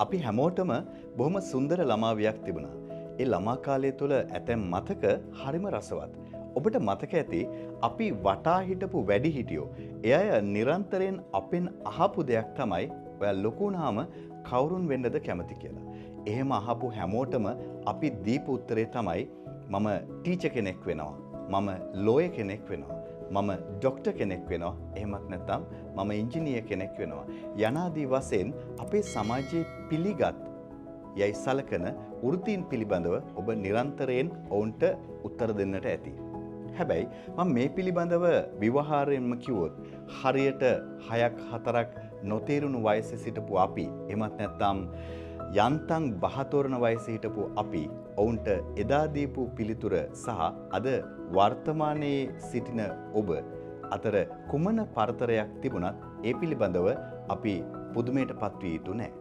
අපි හැමෝටම බොහොම සුන්දර ළමාවියක් තිබුණා. ඒ ළමා කාලය තුළ ඇතැම් මතක හරිම රසවත්. ඔබට මතක ඇති අපි වටා හිටපු වැඩිහිටියෝ. ඒ අය නිරන්තරයෙන් අපෙන් අහපු දෙයක් තමයි ඔයා ලොකු වුණාම කවුරුන් වෙන්නද කැමති කියලා. එහෙම අහපු හැමෝටම අපි දීපු උත්තරේ තමයි මම ටීචර් කෙනෙක් වෙනවා. මම ලෝයර් කෙනෙක් වෙනවා. මම ඩොක්ටර් කෙනෙක් වෙනවා. එහෙමත් නැත්නම් මම ඉංජිනේර කෙනෙක් වෙනවා. යනාදී වශයෙන් අපේ සමාජයේ පිළිගත් යයි සලකන වෘත්තීන් පිළිබඳව ඔබ නිරන්තරයෙන් ඔවුන්ට උත්තර දෙන්නට ඇති. හැබැයි මම මේ පිළිබඳව විවහාරයෙන්ම කිව්වොත් හරියට 6ක් 4ක් නොතේරුණු වයසේ සිටපු අපි එහෙමත් නැත්නම් යන්තම් බහතෝරන වයසේ හිටපු අපි ඔවුන්ට එදා දීපු පිළිතුර සහ අද වර්තමානයේ සිටින ඔබ අතර කුමන පරතරයක් තිබුණත් ඒ පිළිබඳව අපි පුදුමයට පත්විය යුතු නැහැ.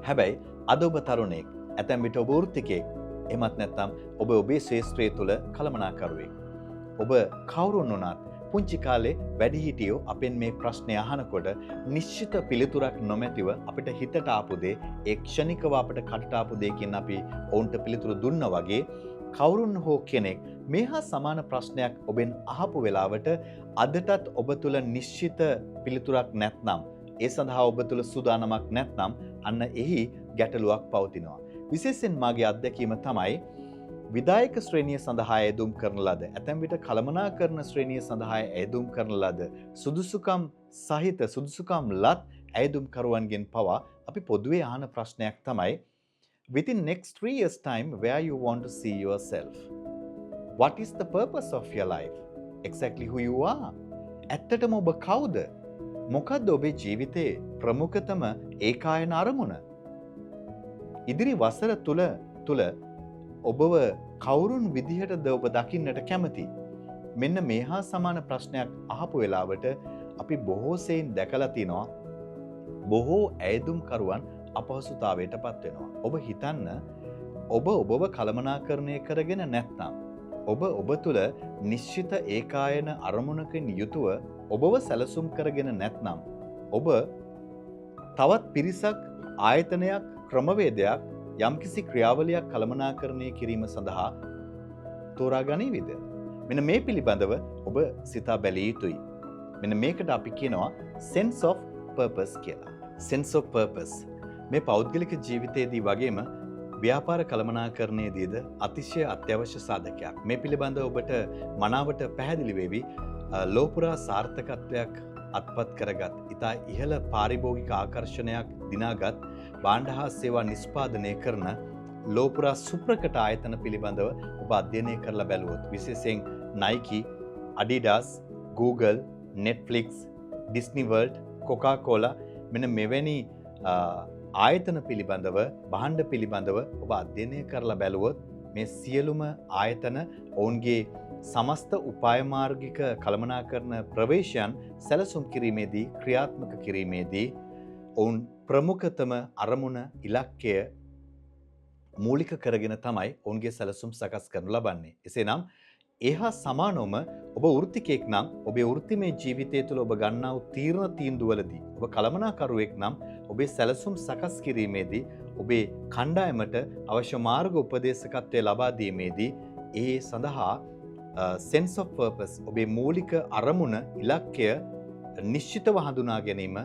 හැබැයි අද ඔබ තරුණයෙක්, ඇතැම් විට ඔබ වෘත්තිකයෙක්, එහෙමත් නැත්නම් ඔබ ඔබේ ශාස්ත්‍රය තුළ කළමනාකරුවෙක්. ඔබ කවුරුන් වුණත් පුංචි කාලේ වැඩිහිටියෝ අපෙන් මේ ප්‍රශ්නය අහනකොට නිශ්චිත පිළිතුරක් නොමැතිව අපිට හිතට ආපු දේ ඒ ක්ෂණිකව අපිට කටට ආපු දෙයකින් අපි ඔවුන්ට පිළිතුරු දුන්නා වගේ කවුරුන් හෝ කෙනෙක් මේ හා සමාන ප්‍රශ්නයක් ඔබෙන් අහපු වෙලාවට අදටත් ඔබ තුල නිශ්චිත පිළිතුරක් නැත්නම් ඒ සඳහා ඔබ තුල සූදානමක් නැත්නම් අන්න එහි ගැටලුවක් පවතිනවා. විශේෂයෙන් මාගේ අත්දැකීම තමයි විදායක ශ්‍රේණිය සඳහා ඇයදුම් කරන ලද ඇතැම් විට කළමනාකරණ ශ්‍රේණිය සඳහා ඇයදුම් කරන ලද සුදුසුකම් සහිත සුදුසුකම් ලත් ඇයදුම්කරුවන්ගෙන් පවා අපි පොදුවේ අහන ප්‍රශ්නයක් තමයි within next 3 years time where you want to see yourself, what is the purpose of your life, exactly who you are. ඇත්තටම ඔබ කවුද? මොකද්ද ඔබේ ජීවිතයේ ප්‍රමුඛතම ඒකායන අරමුණ? ඉදිරි වසර තුල ඔබව කවුරුන් විදිහටද ඔබ දකින්නට කැමති? මෙන්න මේ හා සමාන ප්‍රශ්නයක් අහපු වෙලාවට අපි බොහෝ සෙයින් දැකලා තිනවා බොහෝ ඇයදුම්කරුවන් අපහසුතාවයටපත් වෙනවා. ඔබ හිතන්න ඔබව කළමනාකරණය කරගෙන නැත්නම් ඔබ තුල නිශ්චිත ඒකායන අරමුණකින් යුතුව ඔබව සැලසුම් කරගෙන නැත්නම් ඔබ තවත් පිරිසක් ආයතනයක් ක්‍රමවේදයක් යම්කිසි ක්‍රියාවලියක් කළමනාකරණය කිරීම සඳහා තෝරා ගනිවිද? මෙන්න මේ පිළිබඳව ඔබ සිතා බැලිය යුතුයි. මෙන්න මේකට අපි කියනවා sense of purpose කියලා. sense of purpose මේ පෞද්ගලික ජීවිතයේදී වගේම ව්‍යාපාර කළමනාකරණයේදීද අතිශය අත්‍යවශ්‍ය සාධකයක්. මේ පිළිබඳව ඔබට මනාවට පැහැදිලි වේවි. ලෝපුරා සාර්ථකත්වයක් අත්පත් කරගත් ඉතා ඉහළ පාරිභෝගික ආකර්ෂණයක් දිනාගත් භාණ්ඩ හා සේවා නිෂ්පාදනය කරන ලෝපුරා සුප්‍රකට ආයතන පිළිබඳව ඔබ අධ්‍යයනය කරලා බැලුවොත් විශේෂයෙන් Nike, Adidas, Google, Netflix, Disney World, Coca-Cola මෙන්න මෙවැනි ආයතන පිළිබඳව භාණ්ඩ පිළිබඳව ඔබ අධ්‍යයනය කරලා බැලුවොත් මේ සියලුම ආයතන ඔවුන්ගේ සමස්ත උපාය මාර්ගික කළමනාකරණ ප්‍රවේශයන් සැලසුම් කිරීමේදී ක්‍රියාත්මක කිරීමේදී ඔවුන් ප්‍රමුඛතම අරමුණ ඉලක්කය මූලික කරගෙන තමයි ඔවුන්ගේ සැලසුම් සකස් කරනු ලබන්නේ. එසේනම් එහා සමානවම ඔබ වෘත්තිකයෙක් නම් ඔබේ වෘත්තිමය ජීවිතය තුළ ඔබ ගන්නා වූ තීරණ තීන්දුවලදී ඔබ කළමනාකරුවෙක් නම් ඔබේ සැලසුම් සකස් කිරීමේදී ඔබේ කණ්ඩායමට අවශ්‍ය මාර්ග උපදේශකත්වය ලබා දීමේදී ඒ සඳහා sense of purpose ඔබේ මූලික අරමුණ ඉලක්කය නිශ්චිතව හඳුනා ගැනීම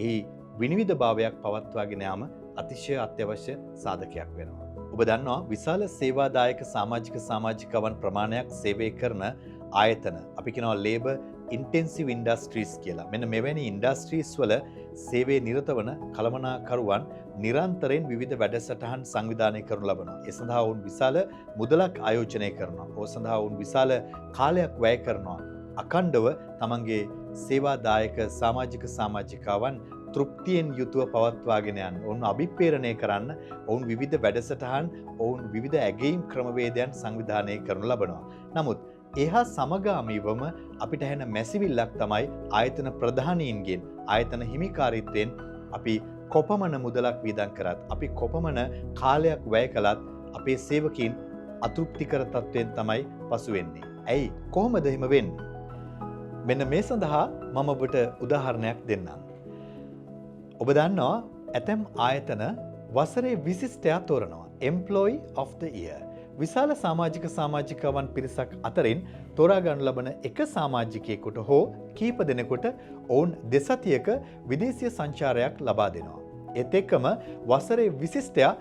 ඒ විනිවිද භාවයක් පවත්වාගෙන යාම අතිශය අත්‍යවශ්‍ය සාධකයක් වෙනවා. ඔබ දන්නවා විශාල සේවාදායක සමාජිකවන් ප්‍රමාණයක් සේවය කරන ආයතන අපි කියනවා labor intensive industries කියලා. මෙන්න මෙවැනි ඉන්ඩස්ට්‍රීස් වල සේවයේ නිරත වන කළමනාකරුවන් නිරන්තරයෙන් විවිධ වැඩසටහන් සංවිධානය කරනු ලබනවා. ඒ සඳහා වුන් විශාල මුදලක් ආයෝජනය කරනවා. ඒ සඳහා වුන් විශාල කාලයක් වැය කරනවා. අඛණ්ඩව තමන්ගේ සේවාදායක සමාජිකවන් තෘප්තියෙන් යුතුව පවත්වාගෙන යන්න, ඔවුන් අභිප්‍රේරණය කරන්න, ඔවුන් විවිධ වැඩසටහන්, ඔවුන් විවිධ ඇගයීම් ක්‍රමවේදයන් සංවිධානය කරනු ලබනවා. නමුත් එහා සමගාමීවම අපිට ඇහෙන මැසිවිල්ලක් තමයි ආයතන ප්‍රධානීන්ගෙන්, ආයතන හිමිකාරීත්වයෙන් අපි කොපමණ මුදලක් වියදම් කරත්, අපි කොපමණ කාලයක් වැය කළත් අපේ සේවකීන් අතෘප්තිකර තත්වයෙන් තමයි පසු වෙන්නේ. ඇයි? කොහොමද එහෙම වෙන්නේ? මෙන්න මේ සඳහා මම ඔබට උදාහරණයක් දෙන්නම්. ඔබ දන්නවා ඇතැම් ආයතන වසරේ විශිෂ්ටයා තෝරනවා Employee of the Year. විශාල සමාජිකවන් පිරිසක් අතරින් තෝරා ගන්න ලබන එක සමාජිකයෙකුට හෝ කීප දෙනෙකුට ඔවුන් දෙසතියක විදේශීය සංචාරයක් ලබා දෙනවා. ඒත් එක්කම වසරේ විශිෂ්ටයා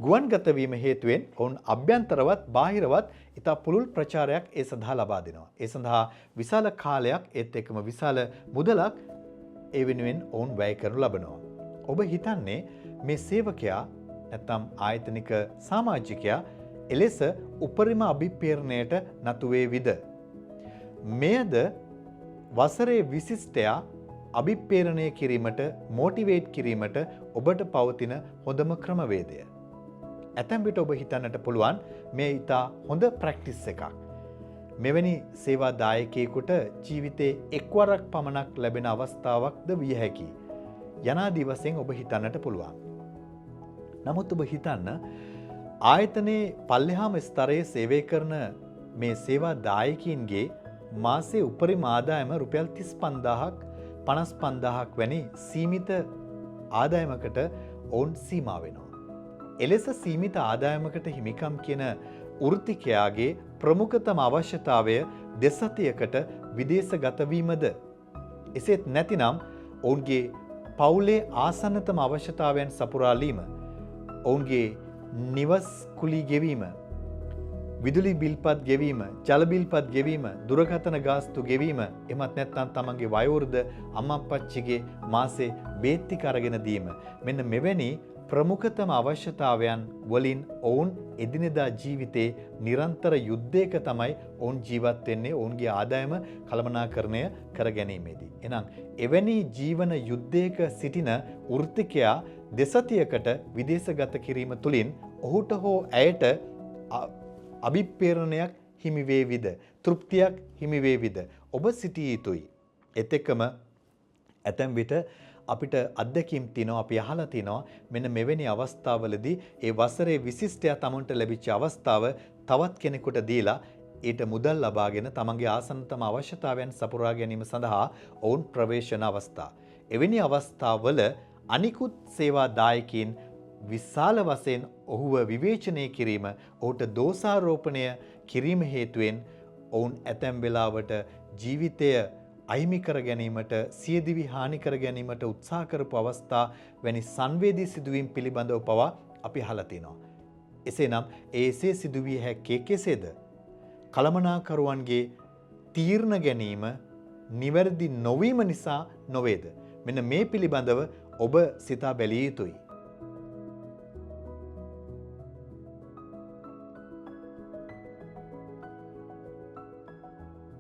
ගුවන්ගත වීම හේතුවෙන් ඔවුන් අභ්‍යන්තරවත් බාහිරවත් ඉතා පුළුල් ප්‍රචාරයක් ඒ සඳහා ලබා දෙනවා. ඒ සඳහා විශාල කාලයක් ඒත් එක්කම විශාල මුදලක් ඒ වෙනුවෙන් ඔවුන් වැය කරනු ලබනවා. ඔබ හිතන්නේ මේ සේවකයා නැත්නම් ආයතනික සමාජිකයා එලෙස උපරිම අභිප්‍රේරණයට නතු වේවිද? මෙයද වසරේ විශිෂ්ටයා අභිප්‍රේරණය කිරීමට මොටිවේට් කිරීමට ඔබට පවතින හොඳම ක්‍රමවේදය. ඇතැම් විට ඔබ හිතන්නට පුළුවන් මේ ඉතා හොඳ ප්‍රැක්ටිස් එකක්. මෙවැනි සේවා දායකයෙකුට ජීවිතේ එක්වරක් පමණක් ලැබෙන අවස්ථාවක්ද විය හැකියි. යනාදී වශයෙන් ඔබ හිතන්නට පුළුවන්. නමුත් ඔබ හිතන්න ආයතනයේ පල්ලෙහාම ස්තරයේ සේවය කරන මේ සේවා දායකයින්ගේ මාසයේ උපරිම ආදායම රුපියල් 35000ක් 55000ක් වැනි සීමිත ආදායමකට ඔවුන් සීමා වෙනවා. එලෙස සීමිත ආදායමකට හිමිකම් කියන වෘත්තිකයාගේ ප්‍රමුඛතම අවශ්‍යතාවය දෙසතියකට විදේශගත වීමද? එසේත් නැතිනම් ඔවුන්ගේ පවුලේ ආසන්නතම අවශ්‍යතාවයන් සපුරාලීම, ඔවුන්ගේ නිවස් කුලී ගෙවීම, විදුලි බිල්පත් ගෙවීම, ජල බිල්පත් ගෙවීම, දුරකථන ගාස්තු ගෙවීම, එමත් නැත්නම් තමන්ගේ වයෝවෘද්ධ අම්මා අප්පච්චිගේ මාසේ බේත් ටික අරගෙන දීම. මෙන්න මෙවැනි ප්‍රමුඛතම අවශ්‍යතාවයන් වලින් ඔවුන් එදිනෙදා ජීවිතේ නිරන්තර යුද්ධයක තමයි ඔවුන් ජීවත් වෙන්නේ ඔවුන්ගේ ආදායම කළමනාකරණය කර ගැනීමේදී. එහෙනම් එවැනි ජීවන යුද්ධයක සිටින වෘත්තිකයා දෙසතියකට විදේශගත කිරීම තුළින් ඔහුට හෝ ඇයට අභිප්‍රේරණයක් හිමි වේවිද? තෘප්තියක් හිමි වේවිද? ඔබ සිටිය යුතුයි. ඒත් එක්කම ඇතැම් විට අපිට අත්දැකීම් තියෙනවා, අපි අහලා තියෙනවා මෙන්න මෙවැනි අවස්ථාවලදී ඒ වසරේ විශිෂ්ටයා තමුන්ට ලැබිච්ච අවස්ථාව තවත් කෙනෙකුට දීලා ඊට මුදල් ලබාගෙන තමන්ගේ ආසන්නතම අවශ්‍යතාවයන් සපුරා ගැනීම සඳහා ඔවුන් ප්‍රවේශන අවස්ථා. එවැනි අවස්ථාවල අනිකුත් සේවා දායකයින් විශාල වශයෙන් ඔහුව විවේචනය කිරීම, ඔහුට දෝෂාරෝපණය කිරීම හේතුවෙන් ඔවුන් ඇතැම් වෙලාවට ජීවිතය අහිමි කර ගැනීමට, සියදිවි හානි කර ගැනීමට උත්සාහ කරපු අවස්ථා වැනි සංවේදී සිදුවීම් පිළිබඳව පවා අපි අහලා තිනවා. එසේනම් එසේ සිදුවිය හැක්කේ කෙසේද? කළමනාකරුවන්ගේ තීරණ ගැනීම නිවැරදි නොවීම නිසා නොවේද? මෙන්න මේ පිළිබඳව ඔබ සිතා බැලිය යුතුයි.